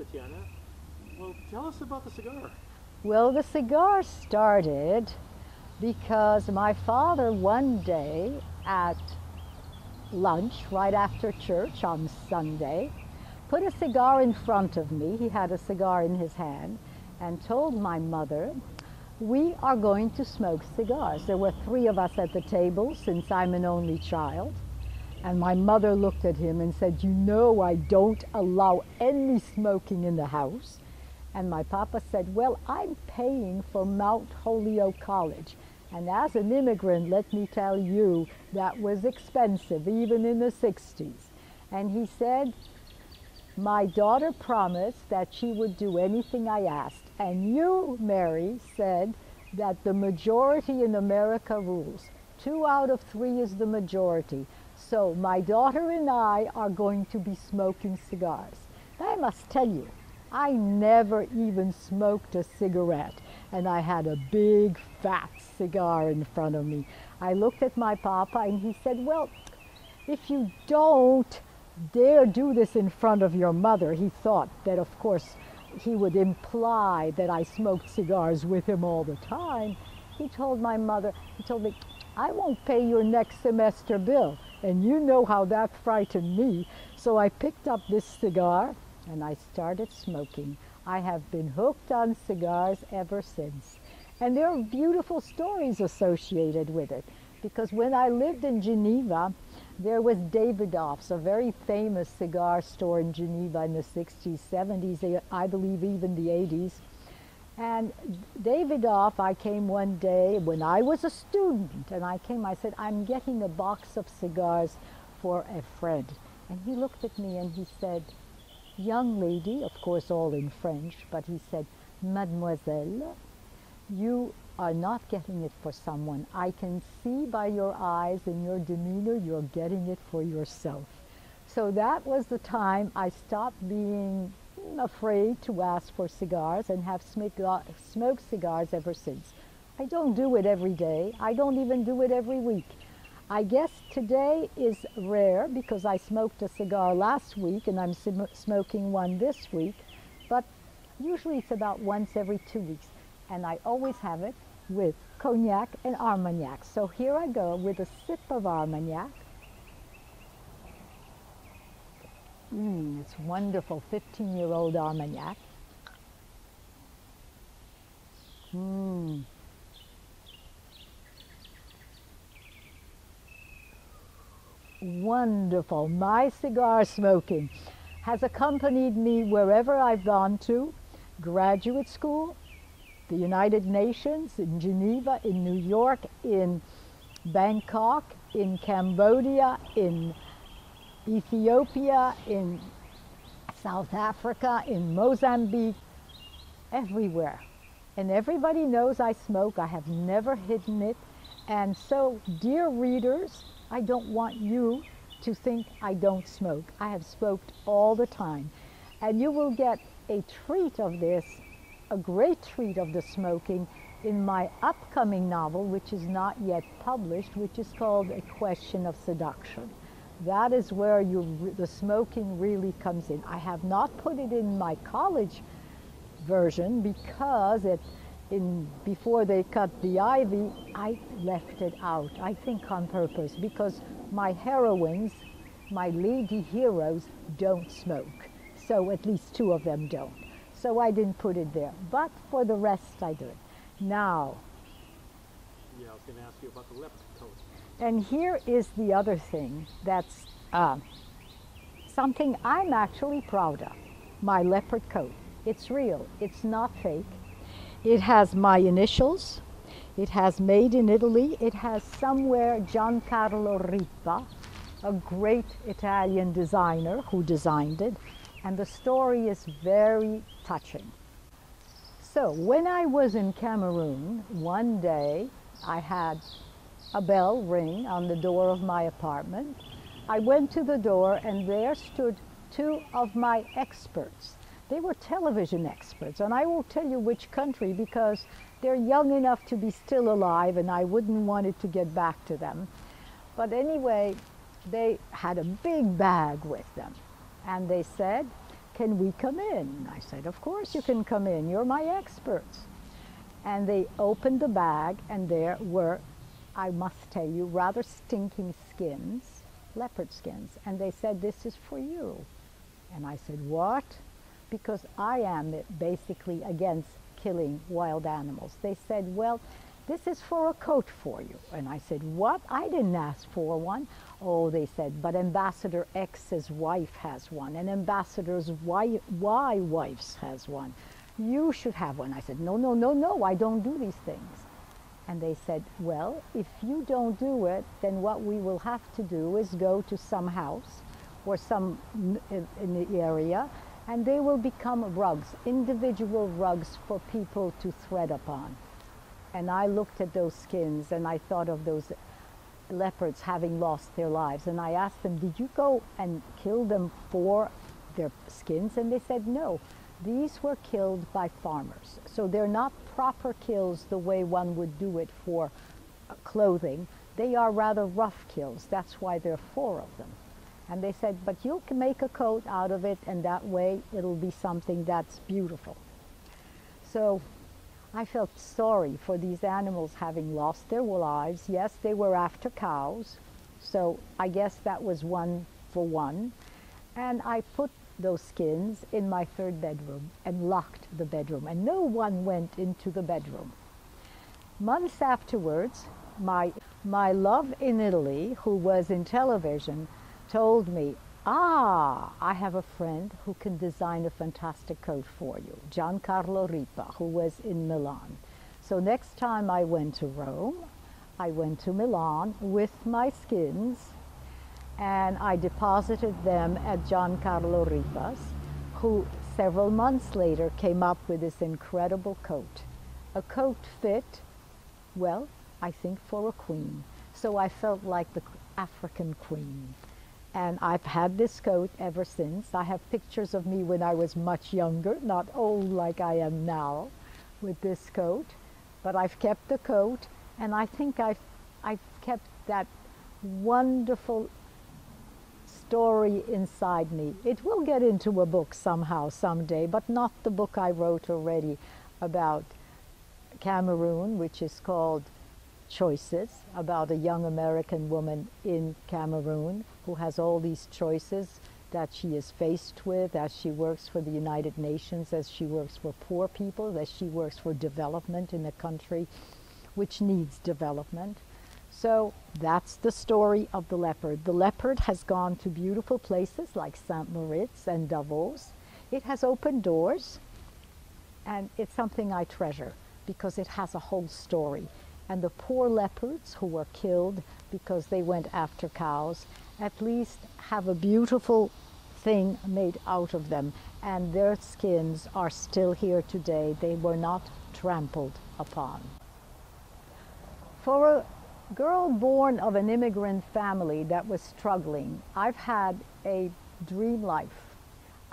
Tatiana. Well, tell us about the cigar. Well, the cigar started because my father one day at lunch, right after church on Sunday, put a cigar in front of me. He had a cigar in his hand and told my mother, "We are going to smoke cigars." There were three of us at the table since I'm an only child. And my mother looked at him and said, "You know I don't allow any smoking in the house." And my papa said, "Well, I'm paying for Mount Holyoke College. And as an immigrant, let me tell you, that was expensive, even in the 60s. And he said, "My daughter promised that she would do anything I asked. And you, Mary, said that the majority in America rules. 2 out of 3 is the majority. So my daughter and I are going to be smoking cigars." I must tell you, I never even smoked a cigarette, and I had a big fat cigar in front of me. I looked at my papa and he said, "Well, if you don't dare do this in front of your mother." He thought that, of course, he would imply that I smoked cigars with him all the time. He told my mother, he told me, "I won't pay your next semester bill." And you know how that frightened me. So I picked up this cigar and I started smoking. I have been hooked on cigars ever since. And there are beautiful stories associated with it. Because when I lived in Geneva, there was Davidoff's, a very famous cigar store in Geneva in the 60s, 70s, I believe even the 80s. And Davidoff, I came one day when I was a student, and I said, "I'm getting a box of cigars for a friend." And he looked at me and he said, "Young lady," of course all in French, but he said, "Mademoiselle, you are not getting it for someone. I can see by your eyes and your demeanor you're getting it for yourself." So that was the time I stopped being afraid to ask for cigars and have smoked cigars ever since. I don't do it every day. I don't even do it every week. I guess today is rare because I smoked a cigar last week and I'm smoking one this week, but usually it's about once every 2 weeks. And I always have it with cognac and Armagnac. So here I go with a sip of Armagnac. It's wonderful, 15-year-old Armagnac. Wonderful. My cigar smoking has accompanied me wherever I've gone to, graduate school, the United Nations, in Geneva, in New York, in Bangkok, in Cambodia, in Ethiopia, in South Africa, in Mozambique, everywhere. And everybody knows I smoke. I have never hidden it. And so, dear readers, I don't want you to think I don't smoke. I have smoked all the time. And you will get a treat of this, a great treat of the smoking, in my upcoming novel, which is not yet published, which is called A Question of Seduction. That is where the smoking really comes in. I have not put it in my college version because before they cut the ivy, I left it out, I think on purpose, because my heroines, my lady heroes, don't smoke. So at least 2 of them don't. So I didn't put it there. But for the rest, I do it. Now. Yeah, I was going to ask you about the leopard coat. And here is the other thing that's something I'm actually proud of. My leopard coat. It's real. It's not fake. It has my initials. It has made in Italy. It has somewhere Giancarlo Ripa, a great Italian designer who designed it. And the story is very touching. So when I was in Cameroon, one day I had a bell ring on the door of my apartment. I went to the door and there stood 2 of my experts. They were television experts, and I won't tell you which country because they're young enough to be still alive and I wouldn't want it to get back to them. But anyway, they had a big bag with them and they said, can we come in? I said, of course you can come in. You're my experts. And they opened the bag, and there were, I must tell you, rather stinking skins, leopard skins. And they said, this is for you. And I said, what? Because I am basically against killing wild animals. They said, well, this is for a coat for you. And I said, what? I didn't ask for one. Oh, they said, but Ambassador X's wife has one, and Ambassador's Y wife's has one. You should have one. I said, no, no, no, no, I don't do these things. And they said, well, if you don't do it, then what we will have to do is go to some house or some in the area, and they will become rugs, individual rugs for people to thread upon. And I looked at those skins, and I thought of those leopards having lost their lives. And I asked them, did you go and kill them for their skins? And they said, no. These were killed by farmers. So they're not proper kills the way one would do it for clothing. They are rather rough kills. That's why there are 4 of them. And they said, but you can make a coat out of it, and that way it'll be something that's beautiful. So I felt sorry for these animals having lost their lives. Yes, they were after cows, so I guess that was 1 for 1. And I put those skins in my 3rd bedroom and locked the bedroom, and no one went into the bedroom. Months afterwards, my love in Italy, who was in television, told me, I have a friend who can design a fantastic coat for you, Giancarlo Ripa, who was in Milan. So next time I went to Rome, I went to Milan with my skins, and I deposited them at Giancarlo Ripa's, who several months later came up with this incredible coat. A coat fit, well, I think for a queen. So I felt like the African queen. And I've had this coat ever since. I have pictures of me when I was much younger, not old like I am now, with this coat. But I've kept the coat, and I think I've kept that wonderful story inside me. It will get into a book somehow, someday, but not the book I wrote already about Cameroon, which is called Choices, about a young American woman in Cameroon who has all these choices that she is faced with as she works for the United Nations, as she works for poor people, as she works for development in a country which needs development. So that's the story of the leopard. The leopard has gone to beautiful places like St. Moritz and Davos. It has opened doors, and it's something I treasure because it has a whole story. And the poor leopards who were killed because they went after cows at least have a beautiful thing made out of them, and their skins are still here today. They were not trampled upon. For a girl born of an immigrant family that was struggling, I've had a dream life.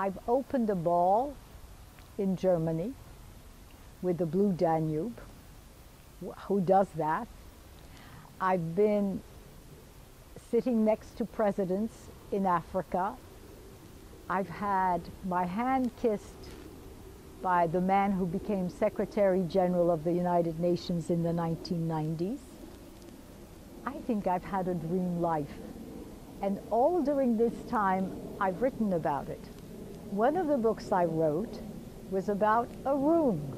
I've opened a ball in Germany with the Blue Danube. Who does that? I've been sitting next to presidents in Africa. I've had my hand kissed by the man who became Secretary General of the United Nations in the 1990s. I think I've had a dream life. And all during this time, I've written about it. One of the books I wrote was about a room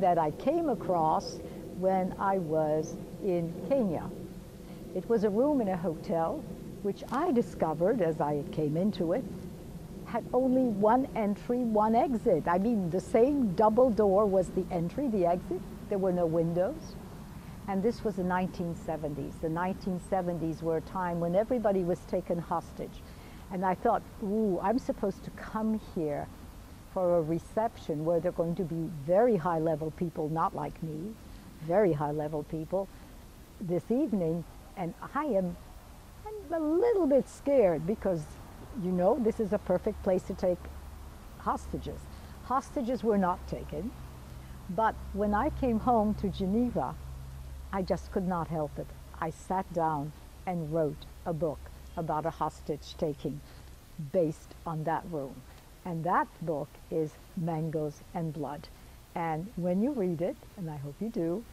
that I came across when I was in Kenya. It was a room in a hotel, which I discovered as I came into it, had only 1 entry, 1 exit. I mean, the same double door was the entry, the exit. There were no windows. And this was the 1970s. The 1970s were a time when everybody was taken hostage. And I thought, ooh, I'm supposed to come here for a reception where there are going to be very high-level people, not like me, very high-level people this evening, and I'm a little bit scared because, you know, this is a perfect place to take hostages. Hostages were not taken, but when I came home to Geneva, I just could not help it. I sat down and wrote a book about a hostage taking based on that room. And that book is Mangoes and Blood. And when you read it, and I hope you do,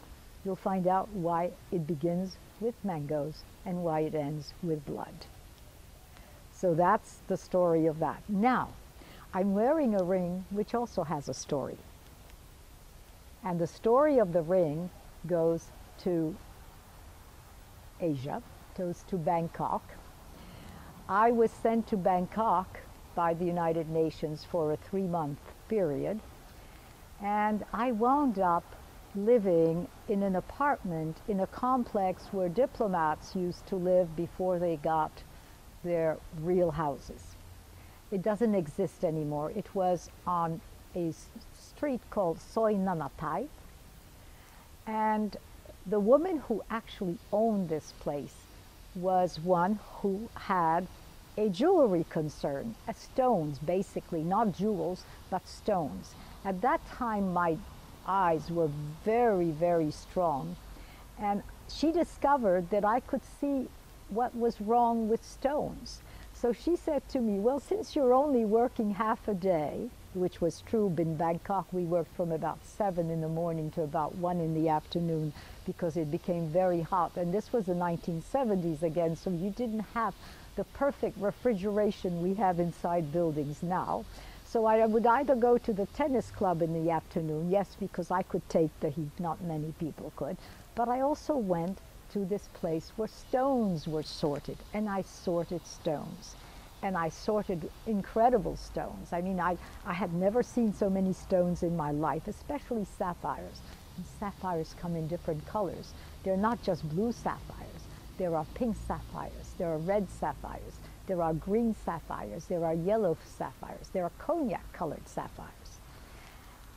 you'll find out why it begins with mangoes and why it ends with blood. So that's the story of that. Now, I'm wearing a ring which also has a story. And the story of the ring goes to Asia, goes to Bangkok. I was sent to Bangkok by the United Nations for a 3-month period, and I wound up living in an apartment in a complex where diplomats used to live before they got their real houses. It doesn't exist anymore. It was on a street called Soi Nanatai, and the woman who actually owned this place was one who had a jewelry concern, stones basically, not jewels, but stones. At that time my eyes were very, very strong, and she discovered that I could see what was wrong with stones. So she said to me, well, since you're only working half a day, which was true in Bangkok, we worked from about 7 in the morning to about 1 in the afternoon because it became very hot. And this was the 1970s again, so you didn't have the perfect refrigeration we have inside buildings now. So I would either go to the tennis club in the afternoon, yes, because I could take the heat, not many people could, but I also went to this place where stones were sorted, and I sorted stones. And I sorted incredible stones. I mean, I had never seen so many stones in my life, especially sapphires. And sapphires come in different colors. They're not just blue sapphires. There are pink sapphires, there are red sapphires, there are green sapphires, there are yellow sapphires, there are cognac-colored sapphires.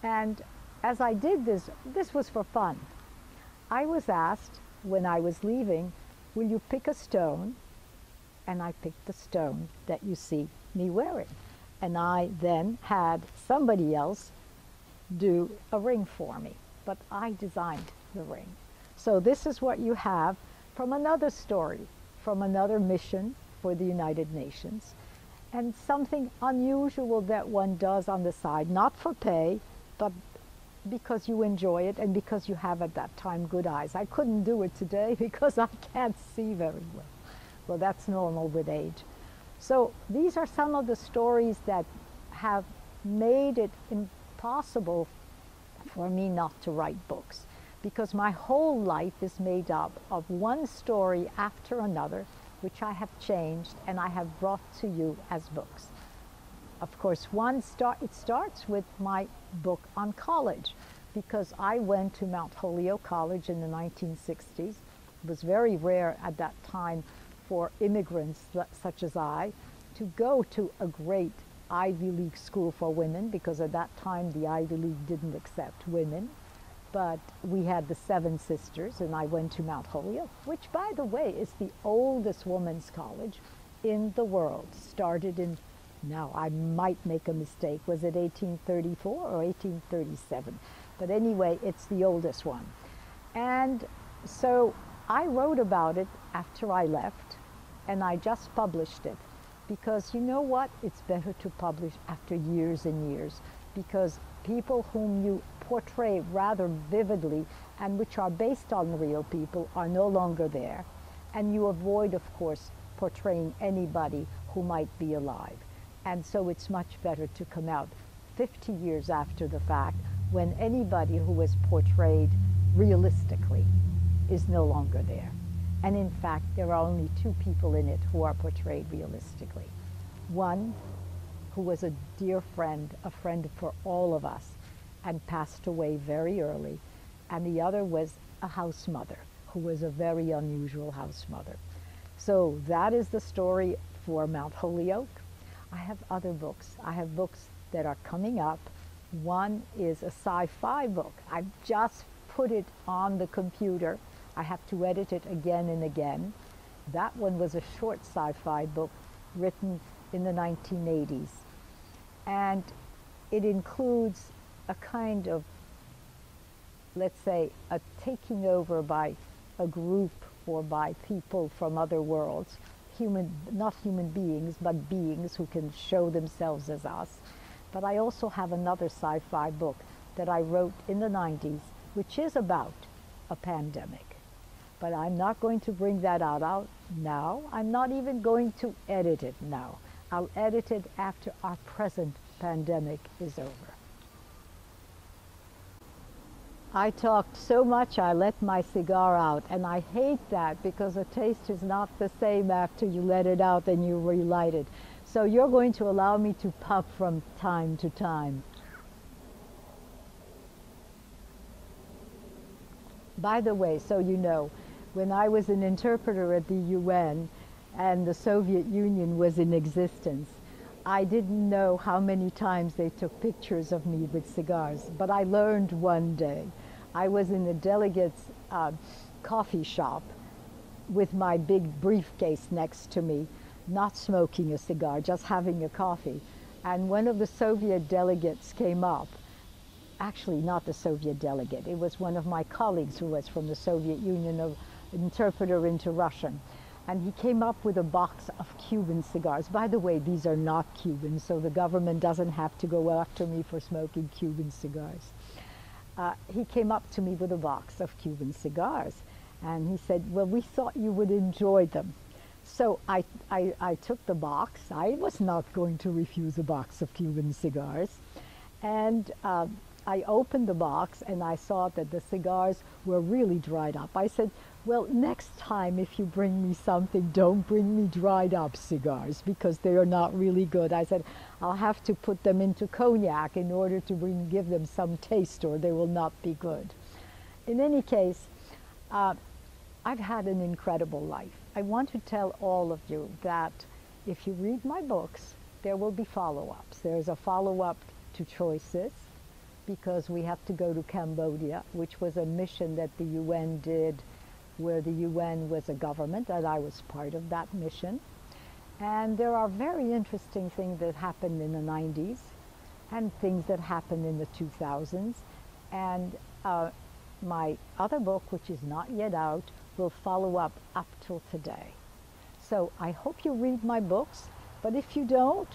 And as I did this, this was for fun. I was asked when I was leaving, will you pick a stone? And I picked the stone that you see me wearing. And I then had somebody else do a ring for me, but I designed the ring. So this is what you have from another story, from another mission for the United Nations, and something unusual that one does on the side, not for pay, but because you enjoy it and because you have at that time good eyes. I couldn't do it today because I can't see very well. Well, that's normal with age. So these are some of the stories that have made it impossible for me not to write books, because my whole life is made up of one story after another, which I have changed and I have brought to you as books. Of course, it starts with my book on college, because I went to Mount Holyoke College in the 1960s. It was very rare at that time for immigrants such as I to go to a great Ivy League school for women, because at that time the Ivy League didn't accept women. But we had the 7 sisters, and I went to Mount Holyoke, which, by the way, is the oldest women's college in the world. Started in, now I might make a mistake, was it 1834 or 1837? But anyway, it's the oldest one. And so I wrote about it after I left, and I just published it, because you know what? It's better to publish after years and years, because people whom you portray rather vividly and which are based on real people are no longer there, and you avoid, of course, portraying anybody who might be alive. And so it's much better to come out 50 years after the fact, when anybody who was portrayed realistically is no longer there. And in fact, there are only 2 people in it who are portrayed realistically. One who was a dear friend, a friend for all of us, and passed away very early, and the other was a house mother, who was a very unusual house mother. So that is the story for Mount Holyoke. I have other books. I have books that are coming up. One is a sci-fi book. I've just put it on the computer. I have to edit it again and again. That one was a short sci-fi book written in the 1980s. And it includes a kind of, let's say, a taking over by a group or by people from other worlds, not human beings, but beings who can show themselves as us. But I also have another sci-fi book that I wrote in the 90s, which is about a pandemic. But I'm not going to bring that out now. I'm not even going to edit it now. I'll edit it after our present pandemic is over. I talked so much I let my cigar out, and I hate that because the taste is not the same after you let it out and you relight it. So you're going to allow me to puff from time to time. By the way, so you know, when I was an interpreter at the UN and the Soviet Union was in existence, I didn't know how many times they took pictures of me with cigars, but I learned one day. I was in the delegate's coffee shop with my big briefcase next to me, not smoking a cigar, just having a coffee. And one of the Soviet delegates came up. Actually, not the Soviet delegate. It was one of my colleagues who was from the Soviet Union, an interpreter into Russian. And he came up with a box of Cuban cigars. By the way, these are not Cuban, so the government doesn't have to go after me for smoking Cuban cigars. He came up to me with a box of Cuban cigars, and he said, well, we thought you would enjoy them. So I took the box. I was not going to refuse a box of Cuban cigars. And I opened the box, and I saw that the cigars were really dried up. I said, well, next time if you bring me something, don't bring me dried up cigars because they are not really good. I said, I'll have to put them into cognac in order to give them some taste or they will not be good. In any case, I've had an incredible life. I want to tell all of you that if you read my books, there will be follow-ups. There's a follow-up to Choices, because we have to go to Cambodia, which was a mission that the UN did, where the UN was a government, and I was part of that mission. And there are very interesting things that happened in the 90s and things that happened in the 2000s. And my other book, which is not yet out, will follow up till today. So I hope you read my books, but if you don't,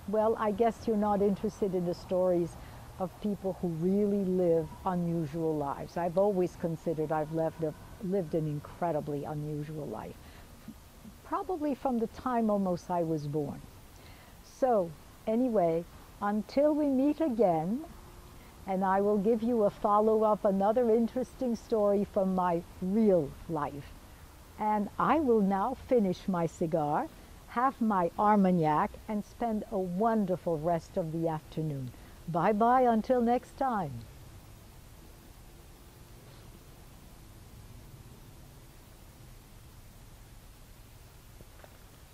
well, I guess you're not interested in the stories of people who really live unusual lives. I've always considered I've lived an incredibly unusual life, probably from the time almost I was born. So anyway, until we meet again, and I will give you a follow-up, another interesting story from my real life. And I will now finish my cigar, have my Armagnac, and spend a wonderful rest of the afternoon. Bye-bye until next time.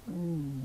Mm.